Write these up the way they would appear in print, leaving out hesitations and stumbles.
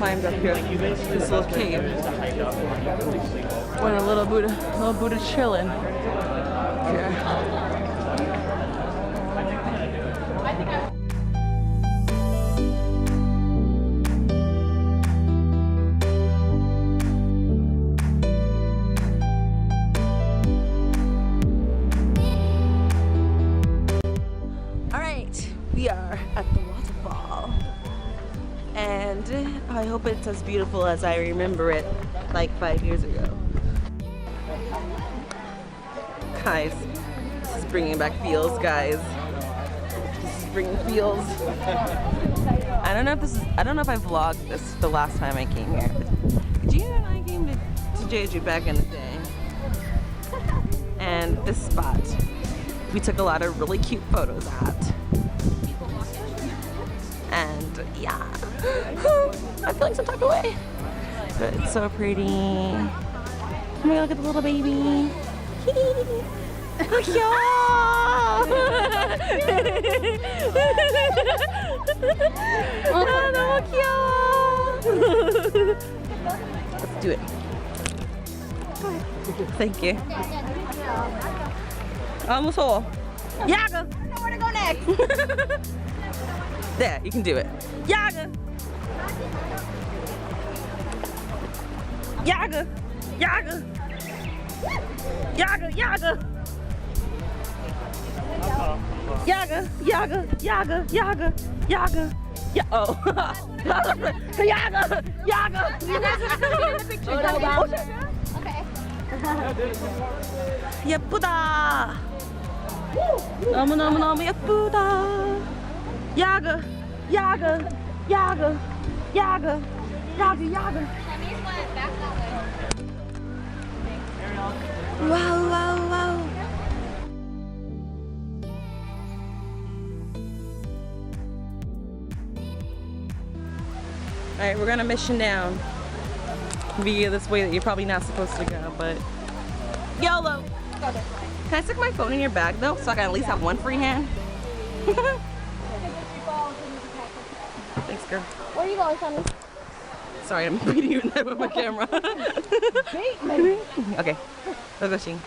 climbed up here. This little cave. When a little Buddha chilling. Here. We are at the waterfall, and I hope it's as beautiful as I remember it like 5 years ago. Guys, this is bringing back feels, guys. This is bringing feels. I don't know if I vlogged this the last time I came here. Gina and I came to Jeju back in the day, and this spot we took a lot of really cute photos at. And yeah, I'm feeling some type of way. But it's so pretty. Oh my god, look at the little baby. Look, y'all! Let's do it. Thank you. Almost full. Yaga! I don't know where to go next. There, you can do it. Yaga! Yaga! Yaga! Yaga! Yaga! Yaga! Yaga! Yaga! Yaga! Yaga! Yeah. Oh. Yaga! Yaga! Okay. 예쁘다. 너무너무너무 예쁘다. Yaga, yaga, yaga, yaga, yaga, yaga. Wow, wow, wow. Alright, we're gonna mission down via this way that you're probably not supposed to go, but YOLO! Can I stick my phone in your bag though, so I can at least have one free hand? Thanks, girl. Where are you going, Tommy? Sorry, I'm beating you in the head with my camera. Okay, let's go, Shing.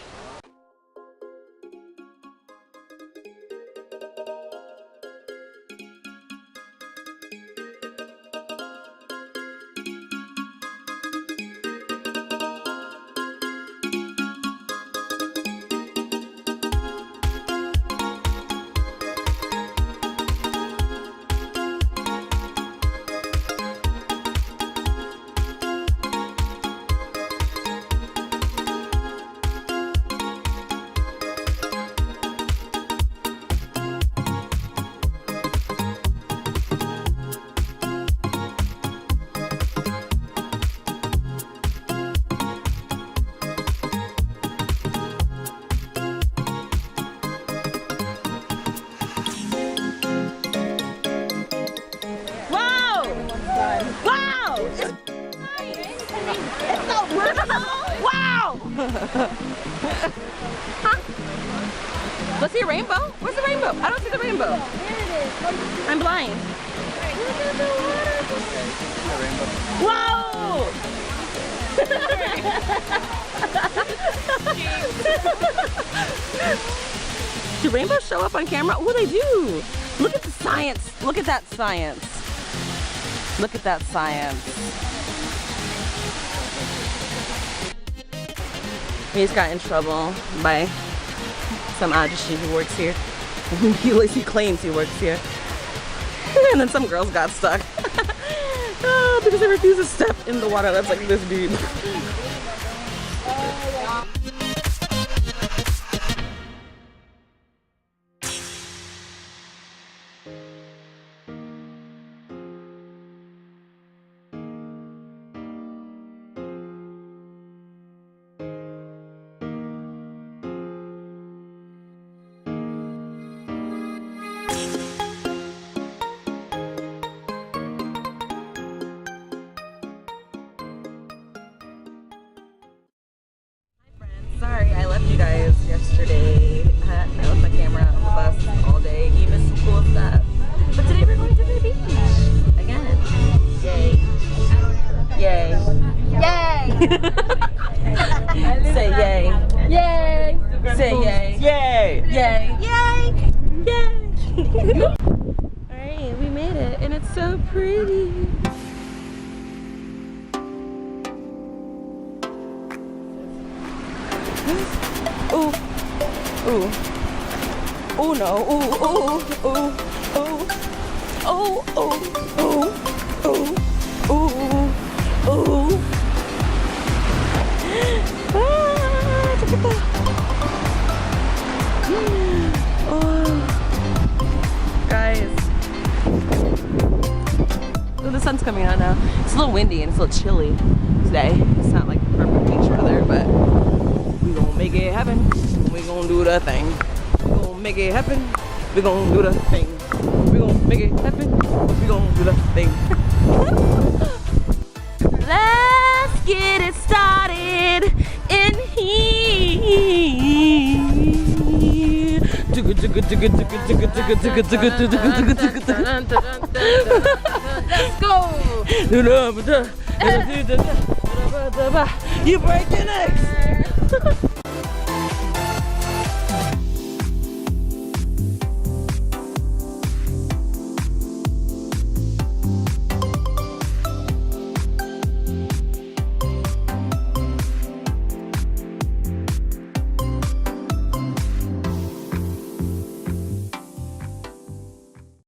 Wow! Huh? Let's see a rainbow. Where's the rainbow? I don't see the rainbow. There it is. I'm blind. Look at the water. Whoa! Do rainbows show up on camera? Oh, they do. Look at the science. Look at that science. Look at that science. He just got in trouble by some ajushi who works here. He claims he works here. And then some girls got stuck. Oh, because they refused to step in the water that's like this deep. Sorry, I left you guys yesterday. I left my camera on the bus all day. You missed some cool stuff. But today we're going to the beach again. Yay. Say yay. Yay! Say yay. Yay! Yay. Yay. Yay. Alright, we made it and it's so pretty. Ooh. Ooh. Oh no. Ooh, ooh, ooh, ooh. Oh, oh, oh, oh, oh, oh. Ah, look at that. Oh. Guys. Oh, the sun's coming out now. It's a little windy and it's a little chilly today. It's not like perfect beach weather, but we gonna make it happen. We gonna do the thing. We gonna make it happen. We gonna do the thing. We gonna make it happen. We gonna do the thing. Let's get it started in here. Let's go. You break your necks.